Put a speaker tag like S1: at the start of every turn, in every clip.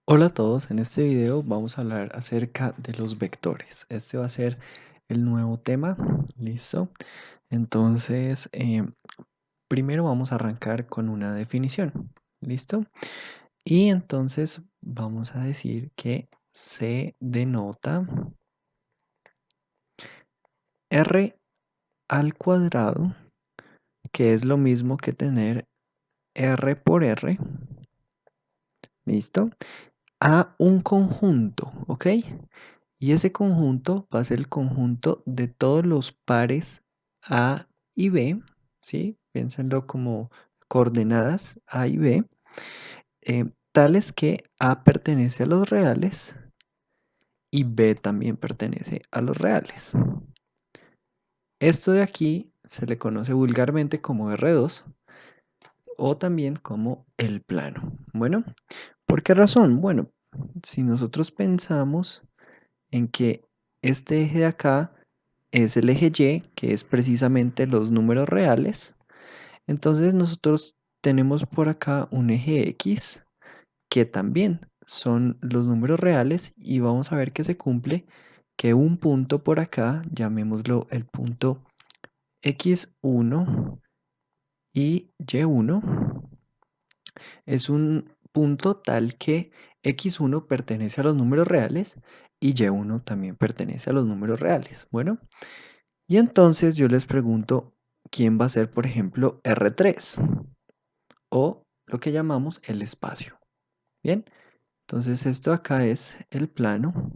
S1: Hola a todos, en este video vamos a hablar acerca de los vectores. Este va a ser el nuevo tema, ¿listo? Entonces, primero vamos a arrancar con una definición, ¿listo? Y entonces vamos a decir que se denota r al cuadrado, que es lo mismo que tener r por r, ¿listo? A un conjunto, ¿ok? Y ese conjunto va a ser el conjunto de todos los pares A y B, ¿sí? Piénsenlo como coordenadas A y B, tales que A pertenece a los reales y B también pertenece a los reales. Esto de aquí se le conoce vulgarmente como R2 o también como el plano. Bueno, ¿por qué razón? Bueno, si nosotros pensamos en que este eje de acá es el eje Y, que es precisamente los números reales. Entonces nosotros tenemos por acá un eje X, que también son los números reales, y vamos a ver que se cumple que un punto por acá, llamémoslo el punto X1 y Y1, es un punto tal que X1 pertenece a los números reales y Y1 también pertenece a los números reales. Bueno, y entonces yo les pregunto, ¿quién va a ser, por ejemplo, R3? O lo que llamamos el espacio. Bien, entonces esto acá es el plano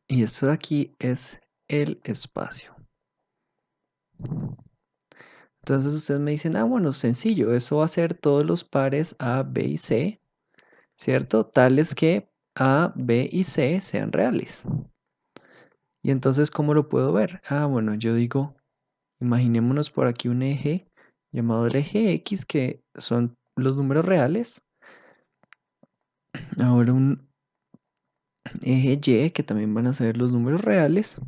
S1: y esto de aquí es el espacio. Entonces ustedes me dicen, bueno, sencillo, eso va a ser todos los pares A, B y C, ¿cierto? Tales que A, B y C sean reales. Y entonces, ¿cómo lo puedo ver? Bueno, yo digo, imaginémonos por aquí un eje llamado el eje X, que son los números reales. Ahora un eje Y, que también van a ser los números reales.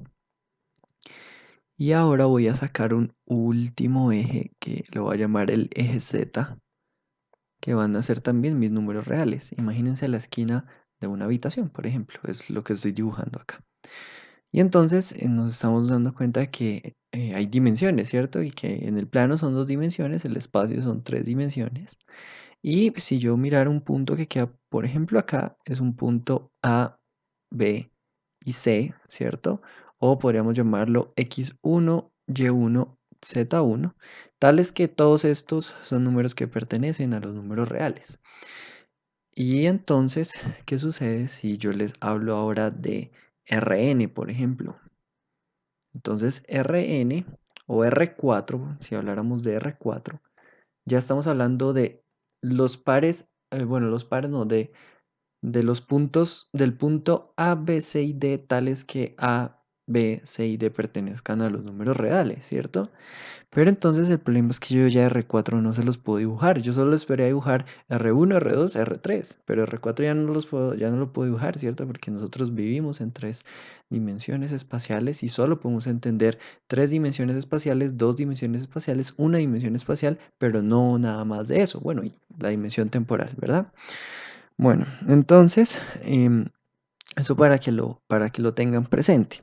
S1: Y ahora voy a sacar un último eje que lo voy a llamar el eje Z, que van a ser también mis números reales. Imagínense la esquina de una habitación, por ejemplo, es lo que estoy dibujando acá. Y entonces nos estamos dando cuenta de que hay dimensiones, ¿cierto? Y que en el plano son 2 dimensiones, el espacio son 3 dimensiones. Y si yo mirara un punto que queda, por ejemplo, acá, es un punto A, B y C, ¿cierto? O podríamos llamarlo X1, Y1, Z1, tales que todos estos son números que pertenecen a los números reales. Y entonces, ¿qué sucede si yo les hablo ahora de Rn, por ejemplo? Entonces, Rn o R4, si habláramos de R4, ya estamos hablando de los pares, bueno, los pares no, de los puntos, del punto A, B, C y D, tales que A, B, C y D pertenezcan a los números reales, ¿cierto? Pero entonces el problema es que yo ya R4 no se los puedo dibujar. Yo solo esperé dibujar R1, R2, R3, pero R4 ya no los puedo, ya no lo puedo dibujar, ¿cierto? Porque nosotros vivimos en 3 dimensiones espaciales y solo podemos entender 3 dimensiones espaciales, 2 dimensiones espaciales, una dimensión espacial, pero no nada más de eso. Bueno, y la dimensión temporal, ¿verdad? Bueno, entonces, eso para que lo tengan presente.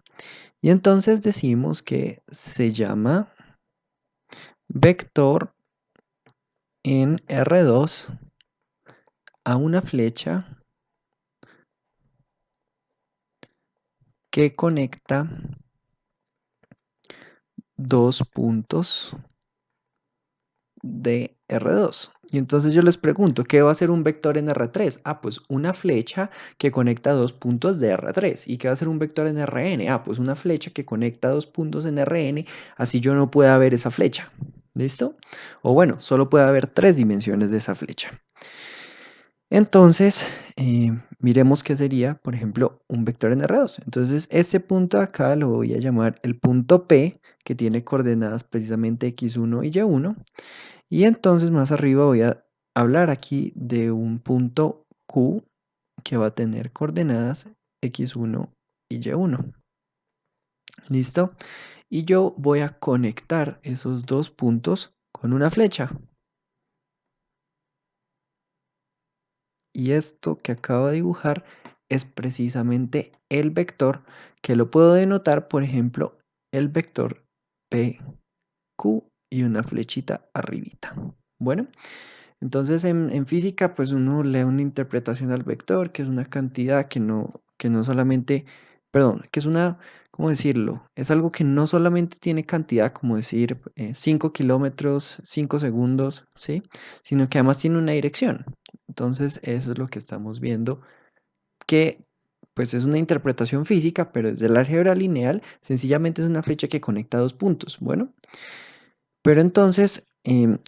S1: Y entonces decimos que se llama vector en R2 a una flecha que conecta dos puntos de R2. Y entonces yo les pregunto, ¿qué va a ser un vector en R3? Pues una flecha que conecta dos puntos de R3. ¿Y qué va a ser un vector en Rn? Pues una flecha que conecta dos puntos en Rn, así yo no pueda ver esa flecha. ¿Listo? O bueno, solo puede haber 3 dimensiones de esa flecha. Entonces, miremos qué sería, por ejemplo, un vector en R2. Entonces, este punto acá lo voy a llamar el punto P, que tiene coordenadas precisamente X1 y Y1. Y entonces más arriba voy a hablar aquí de un punto Q que va a tener coordenadas X1 y Y1. ¿Listo? Y yo voy a conectar esos dos puntos con una flecha. Y esto que acabo de dibujar es precisamente el vector que lo puedo denotar, por ejemplo, el vector PQ y una flechita arribita. Bueno, entonces en física pues uno le da una interpretación al vector, que es una cantidad que no solamente, perdón, que es una, ¿cómo decirlo? Es algo que no solamente tiene cantidad, como decir 5 kilómetros, 5 segundos, ¿sí? Sino que además tiene una dirección. Entonces eso es lo que estamos viendo, que pues es una interpretación física, pero desde el álgebra lineal sencillamente es una flecha que conecta dos puntos. Bueno. Pero entonces,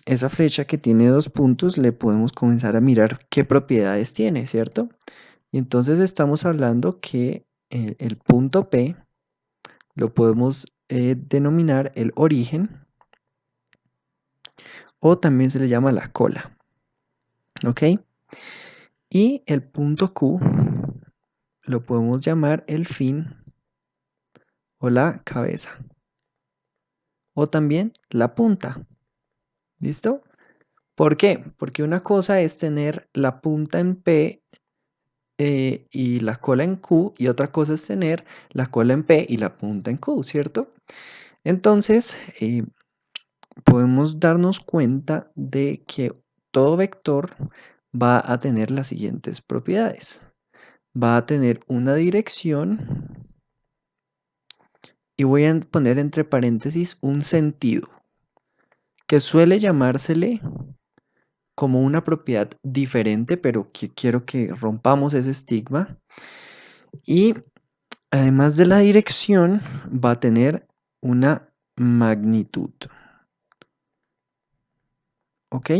S1: esa flecha que tiene dos puntos, le podemos comenzar a mirar qué propiedades tiene, ¿cierto? Y entonces estamos hablando que el punto P lo podemos denominar el origen o también se le llama la cola, ¿ok? Y el punto Q lo podemos llamar el fin o la cabeza o también la punta, ¿listo? ¿Por qué? Porque una cosa es tener la punta en P y la cola en Q, y otra cosa es tener la cola en P y la punta en Q, ¿cierto? Entonces, podemos darnos cuenta de que todo vector va a tener las siguientes propiedades. Va a tener una dirección y voy a poner entre paréntesis un sentido, que suele llamársele como una propiedad diferente, pero que quiero que rompamos ese estigma. Y además de la dirección, va a tener una magnitud. ¿Ok?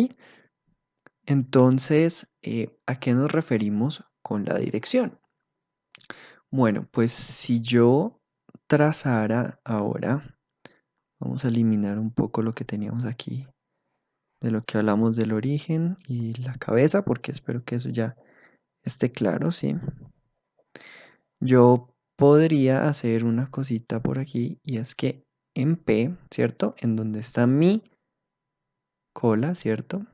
S1: Entonces, ¿a qué nos referimos con la dirección? Bueno, pues si yo trazara ahora, vamos a eliminar un poco lo que teníamos aquí, de lo que hablamos del origen y la cabeza, porque espero que eso ya esté claro, ¿sí? Yo podría hacer una cosita por aquí y es que en P, ¿cierto? En donde está mi cola, ¿cierto?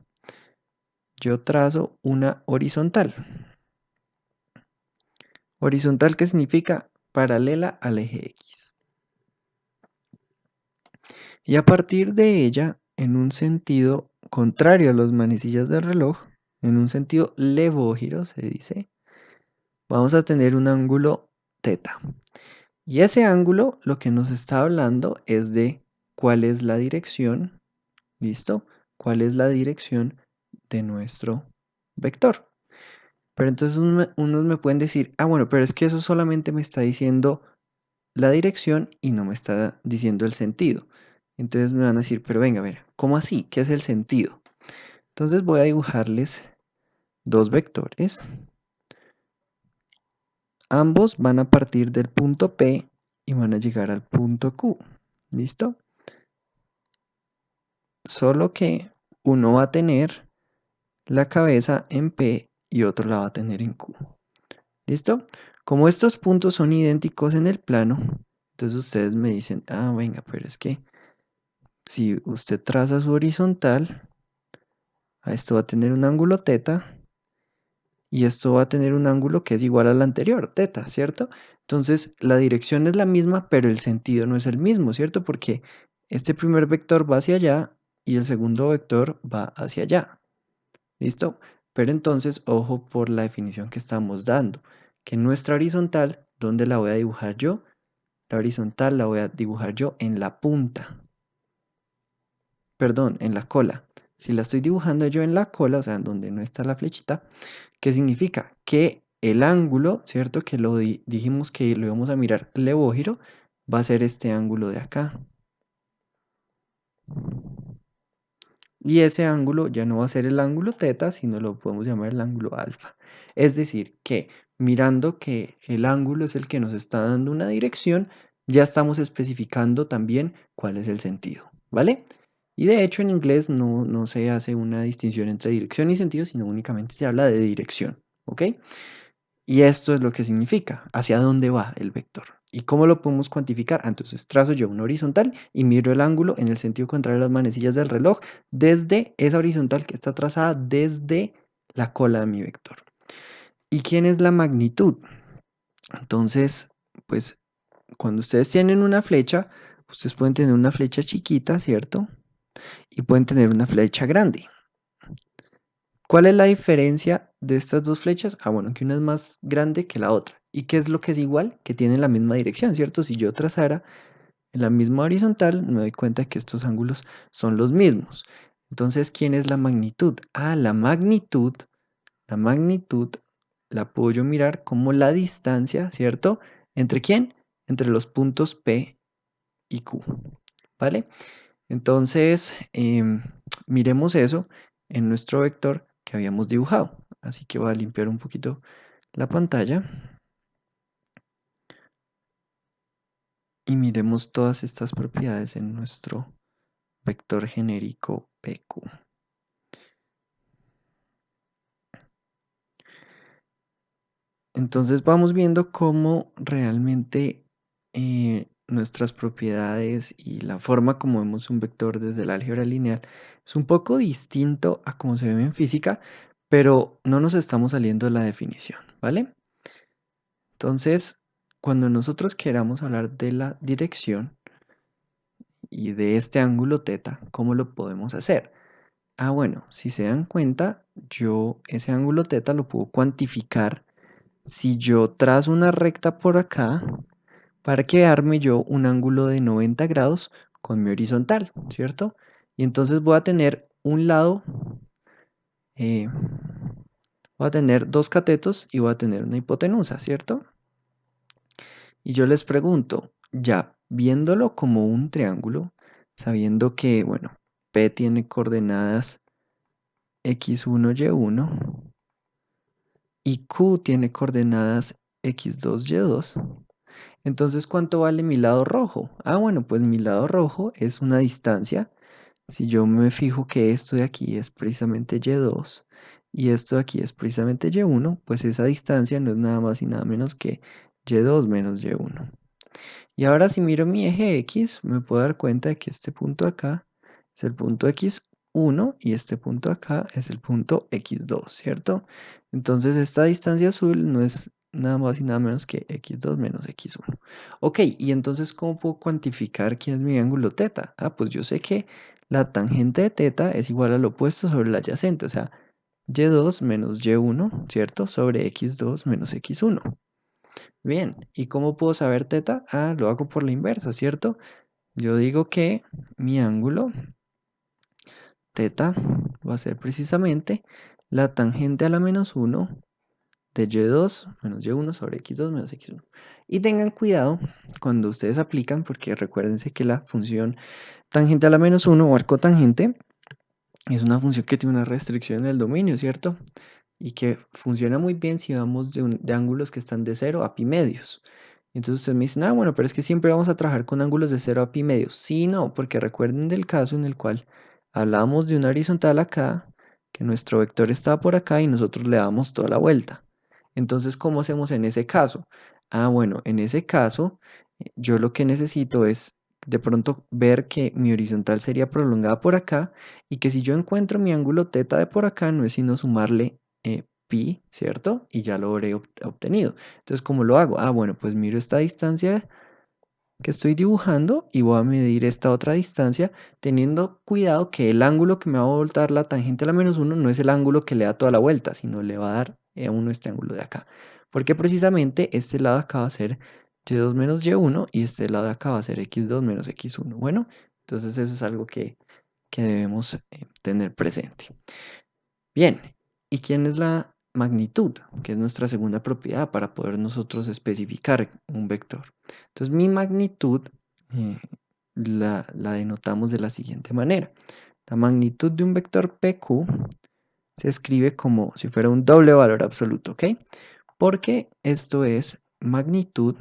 S1: Yo trazo una horizontal. Horizontal, ¿qué significa? Paralela al eje X. Y a partir de ella, en un sentido contrario a las manecillas del reloj, en un sentido levógiro se dice, vamos a tener un ángulo teta. Y ese ángulo lo que nos está hablando es de cuál es la dirección, ¿listo? ¿Cuál es la dirección de nuestro vector? Pero entonces unos me pueden decir, ah, bueno, pero es que eso solamente me está diciendo la dirección y no me está diciendo el sentido. Entonces me van a decir, pero venga, a ver, ¿cómo así? ¿Qué es el sentido? Entonces voy a dibujarles dos vectores. Ambos van a partir del punto P y van a llegar al punto Q. ¿Listo? Solo que uno va a tener la cabeza en P y otro la va a tener en Q. ¿Listo? Como estos puntos son idénticos en el plano, entonces ustedes me dicen, ah, venga, pero es que si usted traza su horizontal, a esto va a tener un ángulo teta y esto va a tener un ángulo que es igual al anterior, teta, ¿cierto? Entonces la dirección es la misma, pero el sentido no es el mismo, ¿cierto? Porque este primer vector va hacia allá y el segundo vector va hacia allá. ¿Listo? Pero entonces, ojo por la definición que estamos dando, que nuestra horizontal, ¿dónde la voy a dibujar yo? La horizontal la voy a dibujar yo en la punta, perdón, en la cola. Si la estoy dibujando yo en la cola, o sea, donde no está la flechita, ¿qué significa? Que el ángulo, ¿cierto? Que lo dijimos que lo íbamos a mirar levógiro, va a ser este ángulo de acá. Y ese ángulo ya no va a ser el ángulo teta, sino lo podemos llamar el ángulo alfa. Es decir, que mirando que el ángulo es el que nos está dando una dirección, ya estamos especificando también cuál es el sentido, ¿vale? Y de hecho en inglés no se hace una distinción entre dirección y sentido, sino únicamente se habla de dirección, ¿ok? Y esto es lo que significa, hacia dónde va el vector. ¿Y cómo lo podemos cuantificar? Entonces trazo yo una horizontal y miro el ángulo en el sentido contrario a las manecillas del reloj desde esa horizontal que está trazada desde la cola de mi vector. ¿Y quién es la magnitud? Entonces, pues cuando ustedes tienen una flecha, ustedes pueden tener una flecha chiquita, ¿cierto? Y pueden tener una flecha grande. ¿Cuál es la diferencia de estas dos flechas? Ah, bueno, que una es más grande que la otra. ¿Y qué es lo que es igual? Que tienen la misma dirección, ¿cierto? Si yo trazara en la misma horizontal, me doy cuenta que estos ángulos son los mismos. Entonces, ¿quién es la magnitud? Ah, la magnitud la puedo yo mirar como la distancia, ¿cierto? ¿Entre quién? Entre los puntos P y Q, ¿vale? Entonces, miremos eso en nuestro vector que habíamos dibujado. Así que voy a limpiar un poquito la pantalla y miremos todas estas propiedades en nuestro vector genérico PQ. Entonces vamos viendo cómo realmente nuestras propiedades y la forma como vemos un vector desde el álgebra lineal es un poco distinto a cómo se ve en física, pero no nos estamos saliendo de la definición, ¿vale? Entonces, cuando nosotros queramos hablar de la dirección y de este ángulo teta, ¿cómo lo podemos hacer? Ah, bueno, si se dan cuenta, yo ese ángulo teta lo puedo cuantificar si yo trazo una recta por acá para que arme yo un ángulo de 90 grados con mi horizontal, ¿cierto? Y entonces eh, voy a tener dos catetos y voy a tener una hipotenusa, ¿cierto? Y yo les pregunto, ya viéndolo como un triángulo, sabiendo que, bueno, P tiene coordenadas x1, y1 y Q tiene coordenadas x2, y2. Entonces, ¿cuánto vale mi lado rojo? Ah, bueno, pues mi lado rojo es una distancia. Si yo me fijo que esto de aquí es precisamente y2 y esto de aquí es precisamente y1, pues esa distancia no es nada más y nada menos que y2 menos y1. Y ahora si miro mi eje X, me puedo dar cuenta de que este punto acá es el punto X1 y este punto acá es el punto X2, ¿cierto? Entonces esta distancia azul no es nada más y nada menos que X2 menos X1. Ok, y entonces ¿cómo puedo cuantificar quién es mi ángulo teta? Ah, pues yo sé que la tangente de teta es igual al opuesto sobre el adyacente, o sea, Y2 menos Y1, ¿cierto? Sobre X2 menos X1. Bien, ¿y cómo puedo saber teta? Ah, lo hago por la inversa, ¿cierto? Yo digo que mi ángulo teta va a ser precisamente la tangente a la menos 1 de y2 menos y1 sobre x2 menos x1. Y tengan cuidado cuando ustedes aplican, porque recuérdense que la función tangente a la menos 1 o arcotangente es una función que tiene una restricción en el dominio, ¿cierto? Y que funciona muy bien si vamos de ángulos que están de 0 a pi medios. Entonces ustedes me dicen, ah, bueno, pero es que siempre vamos a trabajar con ángulos de 0 a pi medios. Sí, no, porque recuerden del caso en el cual hablábamos de una horizontal acá, que nuestro vector estaba por acá y nosotros le damos toda la vuelta. Entonces, ¿cómo hacemos en ese caso? Ah, bueno, en ese caso, yo lo que necesito es de pronto ver que mi horizontal sería prolongada por acá y que si yo encuentro mi ángulo teta de por acá, no es sino sumarle pi, ¿cierto? Y ya lo habré obtenido. Entonces, ¿cómo lo hago? Ah, bueno, pues miro esta distancia que estoy dibujando y voy a medir esta otra distancia teniendo cuidado que el ángulo que me va a voltar la tangente a la menos 1 no es el ángulo que le da toda la vuelta, sino le va a dar a uno este ángulo de acá. Porque precisamente este lado de acá va a ser y2 menos y1 y este lado de acá va a ser x2 menos x1. Bueno, entonces eso es algo que debemos tener presente. Bien, ¿y quién es la magnitud? Que es nuestra segunda propiedad para poder nosotros especificar un vector. Entonces mi magnitud eh, la denotamos de la siguiente manera. La magnitud de un vector PQ se escribe como si fuera un doble valor absoluto, ¿ok? Porque esto es magnitud,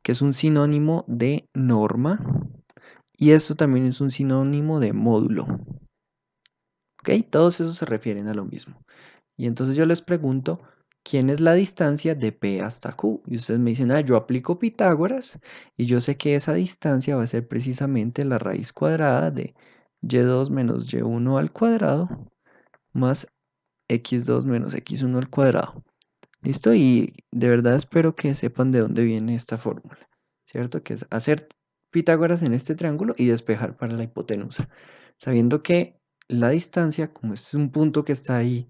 S1: que es un sinónimo de norma, y esto también es un sinónimo de módulo, ¿ok? Todos esos se refieren a lo mismo. Y entonces yo les pregunto, ¿quién es la distancia de P hasta Q? Y ustedes me dicen, ah, yo aplico Pitágoras y yo sé que esa distancia va a ser precisamente la raíz cuadrada de y2 menos y1 al cuadrado más x2 menos x1 al cuadrado. ¿Listo? Y de verdad espero que sepan de dónde viene esta fórmula, ¿cierto? Que es hacer Pitágoras en este triángulo y despejar para la hipotenusa, sabiendo que la distancia, como este es un punto que está ahí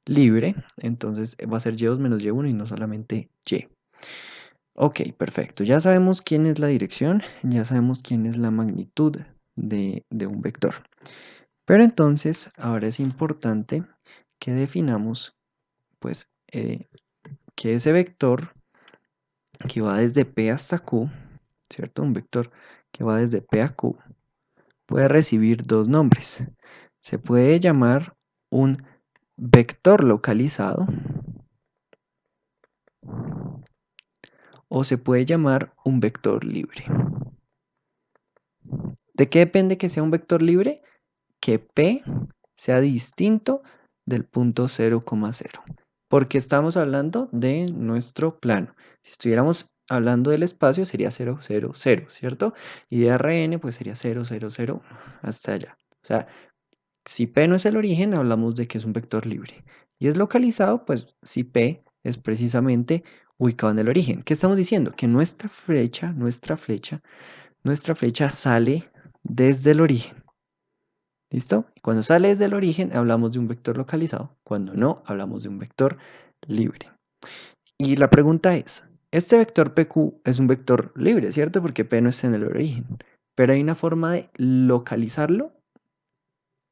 S1: libre, entonces va a ser y2 menos y1 y no solamente y. Ok, perfecto. Ya sabemos quién es la dirección, ya sabemos quién es la magnitud de un vector. Pero entonces, ahora es importante que definamos, pues, que ese vector que va desde P hasta Q, ¿cierto? Un vector que va desde P a Q, puede recibir dos nombres. Se puede llamar un vector localizado o se puede llamar un vector libre. ¿De qué depende que sea un vector libre? Que P sea distinto del punto 0,0. Porque estamos hablando de nuestro plano. Si estuviéramos hablando del espacio sería 0, 0, 0, ¿cierto? Y de Rn pues sería 0, 0, 0 hasta allá. O sea, si P no es el origen, hablamos de que es un vector libre. Y es localizado, pues si P es precisamente ubicado en el origen. ¿Qué estamos diciendo? Que nuestra flecha sale desde el origen. ¿Listo? Cuando sale desde el origen hablamos de un vector localizado, cuando no hablamos de un vector libre. Y la pregunta es, este vector PQ es un vector libre, ¿cierto? Porque P no está en el origen, pero hay una forma de localizarlo,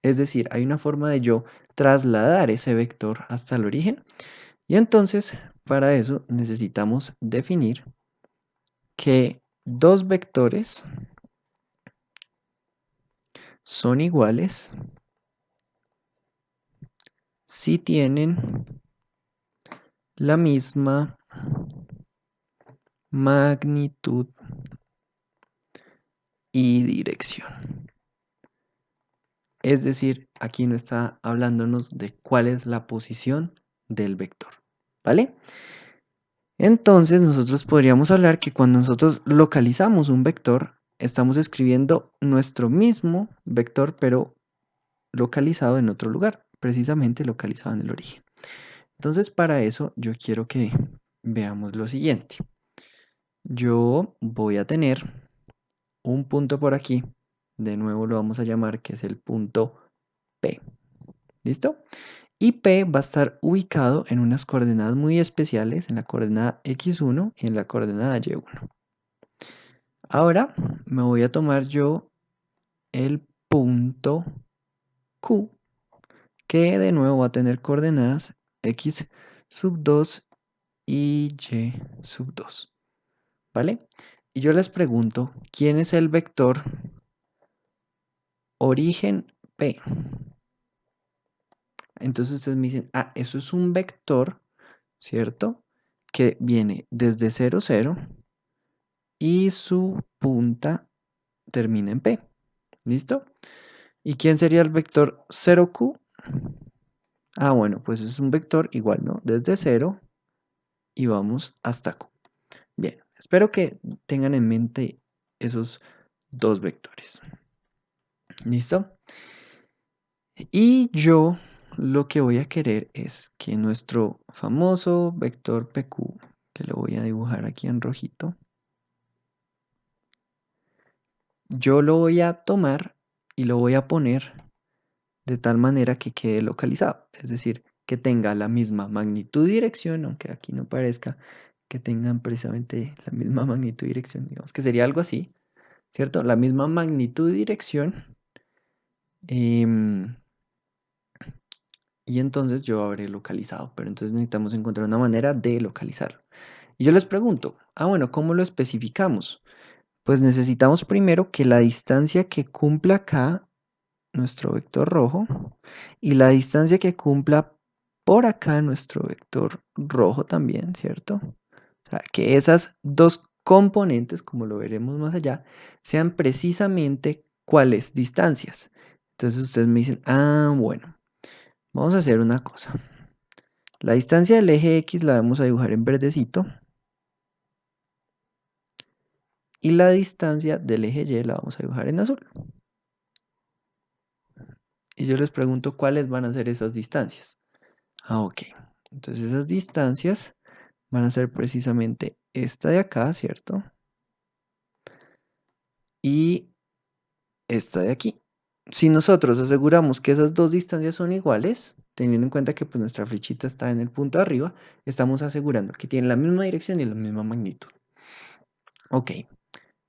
S1: es decir, hay una forma de yo trasladar ese vector hasta el origen. Y entonces, para eso necesitamos definir que dos vectores son iguales si tienen la misma magnitud y dirección. Es decir, aquí no está hablándonos de cuál es la posición del vector, ¿vale? Entonces nosotros podríamos hablar que cuando nosotros localizamos un vector, estamos escribiendo nuestro mismo vector, pero localizado en otro lugar, precisamente localizado en el origen. Entonces para eso yo quiero que veamos lo siguiente. Yo voy a tener un punto por aquí, de nuevo lo vamos a llamar que es el punto P, ¿listo? Y P va a estar ubicado en unas coordenadas muy especiales, en la coordenada x1 y en la coordenada y1. Ahora me voy a tomar yo el punto Q, que de nuevo va a tener coordenadas x sub 2 y y sub 2, ¿vale? Y yo les pregunto, ¿quién es el vector origen P? Entonces ustedes me dicen, ah, eso es un vector, ¿cierto? Que viene desde 0, 0 y su punta termina en P. ¿Listo? ¿Y quién sería el vector 0Q? Ah, bueno, pues es un vector igual, ¿no? Desde 0 y vamos hasta Q. Bien, espero que tengan en mente esos dos vectores. ¿Listo? Y yo lo que voy a querer es que nuestro famoso vector PQ, que lo voy a dibujar aquí en rojito, yo lo voy a tomar y lo voy a poner de tal manera que quede localizado, es decir, que tenga la misma magnitud y dirección, aunque aquí no parezca que tengan precisamente la misma magnitud y dirección, digamos que sería algo así, ¿cierto? La misma magnitud y dirección. em, y entonces yo habré localizado, pero entonces necesitamos encontrar una manera de localizarlo. Y yo les pregunto, ah, bueno, ¿cómo lo especificamos? Pues necesitamos primero que la distancia que cumpla acá nuestro vector rojo y la distancia que cumpla por acá nuestro vector rojo también, ¿cierto? O sea, que esas dos componentes, como lo veremos más allá, sean precisamente cuáles distancias. Entonces ustedes me dicen, ah, bueno, vamos a hacer una cosa. La distancia del eje X la vamos a dibujar en verdecito y la distancia del eje Y la vamos a dibujar en azul. Y yo les pregunto cuáles van a ser esas distancias. Ok. Entonces esas distancias van a ser precisamente esta de acá, ¿cierto? Y esta de aquí. Si nosotros aseguramos que esas dos distancias son iguales, teniendo en cuenta que pues, nuestra flechita está en el punto de arriba, estamos asegurando que tienen la misma dirección y la misma magnitud. Ok.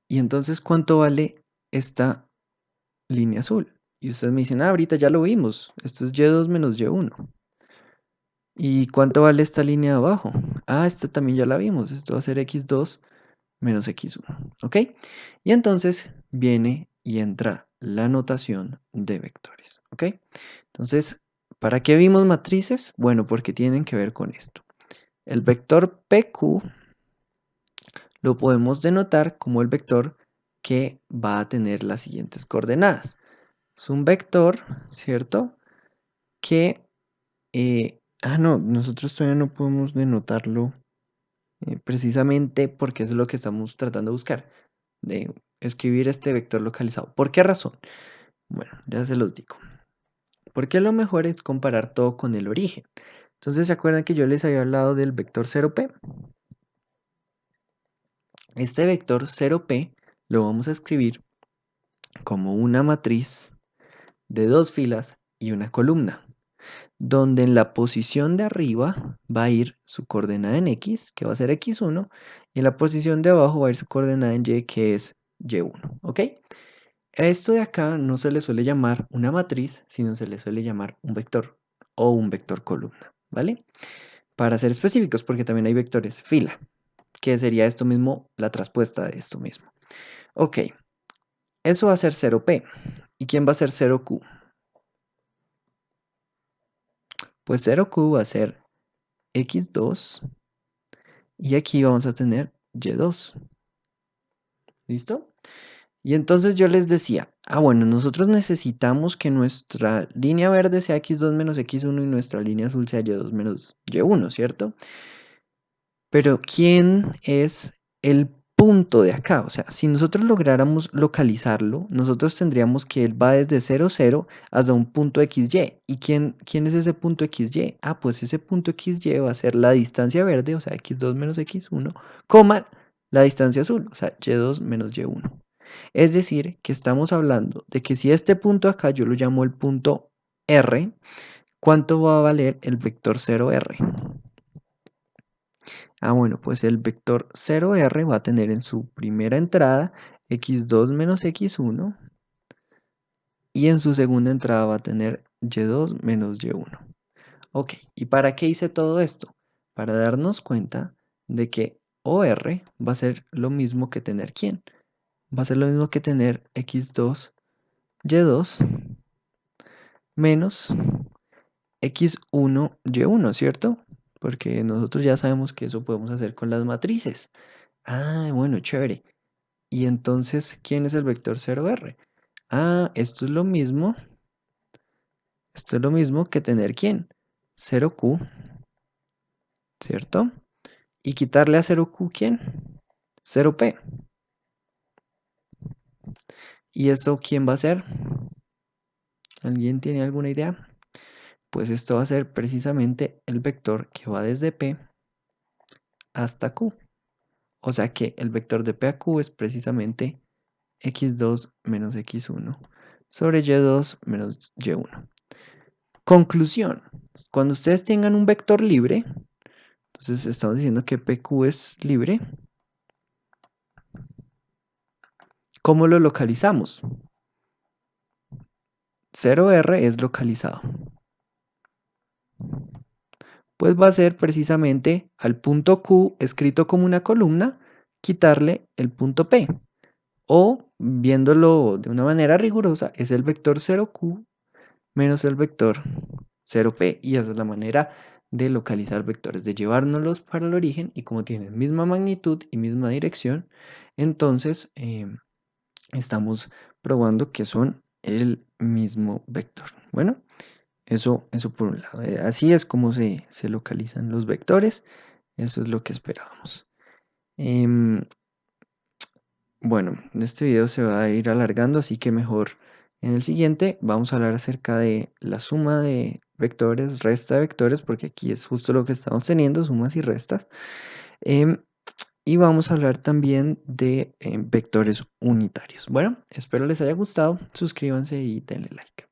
S1: Y entonces, ¿cuánto vale esta línea azul? Y ustedes me dicen, ahorita ya lo vimos. Esto es y2 menos y1. ¿Y cuánto vale esta línea de abajo? Esta también ya la vimos. Esto va a ser x2 menos x1. ¿Ok? Y entonces viene y entra la notación de vectores. ¿Ok? Entonces, ¿para qué vimos matrices? Bueno, porque tienen que ver con esto. El vector PQ lo podemos denotar como el vector que va a tener las siguientes coordenadas. Es un vector, ¿cierto? Que, no, nosotros todavía no podemos denotarlo precisamente porque eso es lo que estamos tratando de buscar, de escribir este vector localizado. ¿Por qué razón? Bueno, ya se los digo. Porque lo mejor es comparar todo con el origen. Entonces, ¿se acuerdan que yo les había hablado del vector 0p? Este vector 0p lo vamos a escribir como una matriz de dos filas y una columna, donde en la posición de arriba va a ir su coordenada en x, que va a ser x1, y en la posición de abajo va a ir su coordenada en y, que es y1, ¿ok? Esto de acá no se le suele llamar una matriz, sino se le suele llamar un vector o un vector columna, ¿vale? Para ser específicos, porque también hay vectores fila, que sería esto mismo, la traspuesta de esto mismo. Ok, eso va a ser 0p. ¿Y quién va a ser 0q? Pues 0q va a ser x2 y aquí vamos a tener y2. ¿Listo? Y entonces yo les decía, bueno, nosotros necesitamos que nuestra línea verde sea x2 menos x1 y nuestra línea azul sea y2 menos y1, ¿cierto? Pero ¿quién es el punto de acá? O sea, si nosotros lográramos localizarlo, nosotros tendríamos que él va desde 0, 0 hasta un punto XY. ¿Y quién es ese punto XY? Pues ese punto XY va a ser la distancia verde, o sea, x2 menos x1, coma la distancia azul, o sea, y2 menos y1. Es decir, que estamos hablando de que si este punto acá yo lo llamo el punto R, ¿cuánto va a valer el vector 0R? Bueno, pues el vector 0R va a tener en su primera entrada x2 menos x1 y en su segunda entrada va a tener y2 menos y1. Ok, ¿y para qué hice todo esto? Para darnos cuenta de que OR va a ser lo mismo que tener ¿quién? Va a ser lo mismo que tener x2, y2 menos x1, y1, ¿cierto? Porque nosotros ya sabemos que eso podemos hacer con las matrices. Bueno, chévere. Y entonces, ¿quién es el vector 0R? Esto es lo mismo que tener ¿quién? 0Q, ¿cierto? Y quitarle a 0Q ¿quién? 0P. ¿Y eso quién va a ser? ¿Alguien tiene alguna idea? Pues esto va a ser precisamente el vector que va desde P hasta Q. O sea que el vector de P a Q es precisamente x2 menos x1 sobre y2 menos y1. Conclusión. Cuando ustedes tengan un vector libre, entonces estamos diciendo que PQ es libre. ¿Cómo lo localizamos? 0R es localizado. Pues va a ser precisamente al punto Q escrito como una columna, quitarle el punto P. O, viéndolo de una manera rigurosa, es el vector 0Q menos el vector 0P. Y esa es la manera de localizar vectores, de llevárnoslos para el origen y como tienen misma magnitud y misma dirección, entonces estamos probando que son el mismo vector. Bueno, eso por un lado. Así es como se localizan los vectores. Eso es lo que esperábamos. Em, bueno, este video se va a ir alargando, así que mejor en el siguiente vamos a hablar acerca de la suma de vectores, resta de vectores, porque aquí es justo lo que estamos teniendo, sumas y restas. Em, y vamos a hablar también de vectores unitarios. Bueno, espero les haya gustado, suscríbanse y denle like.